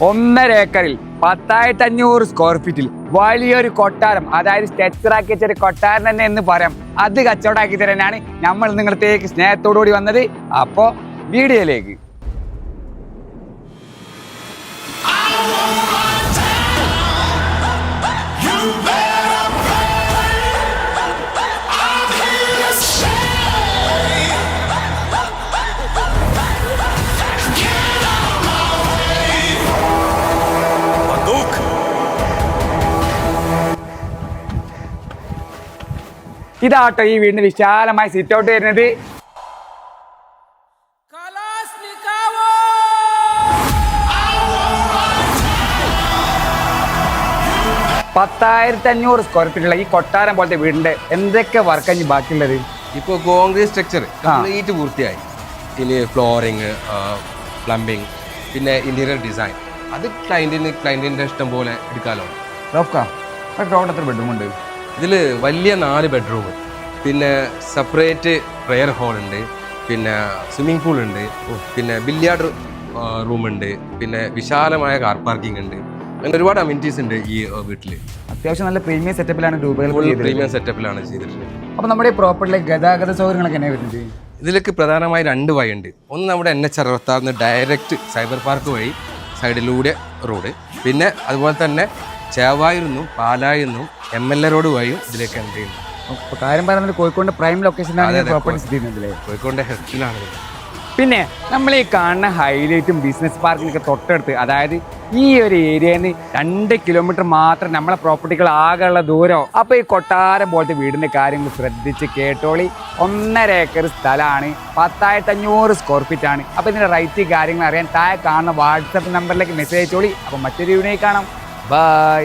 1.5 ഏക്കറിൽ 10,500 സ്ക്വയർ ഫീറ്റിൽ വലിയൊരു കൊട്ടാരം, അതായത് സ്ട്രക്ചറാക്കി വെച്ചൊരു കൊട്ടാരം തന്നെ എന്ന് പറയാം. അത് കച്ചവടമാക്കി തരാനാണ് നമ്മൾ നിങ്ങളത്തേക്ക് സ്നേഹത്തോടുകൂടി വന്നത്. അപ്പോൾ വീഡിയോയിലേക്ക്. ഇതാട്ടോ ഈ വീടിന് വിശാലമായി സിറ്റ് ഔട്ട് വരുന്നത്. 10,500 സ്ക്വയർ ഫീറ്റുള്ള ഈ കൊട്ടാരം പോലത്തെ വീടിന്റെ എന്തൊക്കെ വർക്കാണ് ബാക്കിയുള്ളത്? ഇപ്പോൾ കോൺക്രീറ്റ് സ്ട്രക്ചർ കംപ്ലീറ്റ് പൂർത്തിയായി. ഇനി ഫ്ലോറിങ്, പ്ലംബിങ്, പിന്നെ ഇന്റീരിയർ ഡിസൈൻ, അത് ക്ലയന്റിന്റെ ഇഷ്ടം പോലെ എടുക്കാമല്ലോ. എത്ര ബെഡ്റൂം ഉണ്ട് ഇതിൽ? വലിയ 4 ബെഡ്റൂം, പിന്നെ സെപ്പറേറ്റ് പ്രെയർ ഹോൾ ഉണ്ട്, പിന്നെ സ്വിമ്മിംഗ് പൂൾ ഉണ്ട്, പിന്നെ ബില്ലിയാർഡ് റൂം ഉണ്ട്, പിന്നെ വിശാലമായ കാർ പാർക്കിംഗ് ഉണ്ട്. അങ്ങനെ ഒരുപാട് അമ്യൂണിറ്റീസ് ഉണ്ട് ഈ വീട്ടിൽ. അത്യാവശ്യം നല്ല പ്രീമിയം സെറ്റപ്പിലാണ് പ്രീമിയം സെറ്റപ്പിലാണ് ചെയ്തിട്ടുള്ളത്. അപ്പോൾ നമ്മുടെ ഈ പ്രോപ്പർട്ടിയിലെ ഗതാഗത സൗകര്യങ്ങളൊക്കെ എങ്ങനെ വരുന്നത്? ഇതിലേക്ക് പ്രധാനമായി 2 വഴിയുണ്ട്. ഒന്ന് നമ്മുടെ NH66 ഡയറക്റ്റ് സൈബർ പാർക്ക് വഴി സൈഡിലൂടെ റോഡ്, പിന്നെ അതുപോലെ തന്നെ ചേവായൂരിന്നും പാലായിന്നും MLA റോഡ് വഴിയും ഇതിലേക്ക് എൻട്രി ചെയ്യുന്നു. അപ്പോൾ കാര്യം പറയുന്നത് കോഴിക്കോട് പ്രൈം ലൊക്കേഷനാണ് പ്രോപ്പർട്ടി സ്ഥിതി ചെയ്യുന്നത്. കോഴിക്കോടിൻ്റെ ഹെൽത്തിലാണ്. പിന്നെ നമ്മൾ ഈ കാണുന്ന ഹൈലൈറ്റും ബിസിനസ് പാർക്കിനൊക്കെ തൊട്ടടുത്ത്, അതായത് ഈ ഒരു ഏരിയയിൽ നിന്ന് 2 കിലോമീറ്റർ മാത്രം നമ്മളെ പ്രോപ്പർട്ടികൾ ആകെയുള്ള ദൂരം. അപ്പോൾ ഈ കൊട്ടാരം പോലത്തെ വീടിൻ്റെ കാര്യങ്ങൾ ശ്രദ്ധിച്ച് കേട്ടോളി. 1.5 ഏക്കർ സ്ഥലമാണ്, 10,500 സ്ക്വയർ ഫീറ്റ് ആണ്. അപ്പോൾ ഇതിൻ്റെ റൈറ്റ് കാര്യങ്ങൾ അറിയാൻ താഴെ കാണുന്ന വാട്സപ്പ് നമ്പറിലേക്ക് മെസ്സേജ് അയച്ചോളി. അപ്പോൾ മറ്റൊരു വീഡിയോയിൽ കാണാം. ബൈ.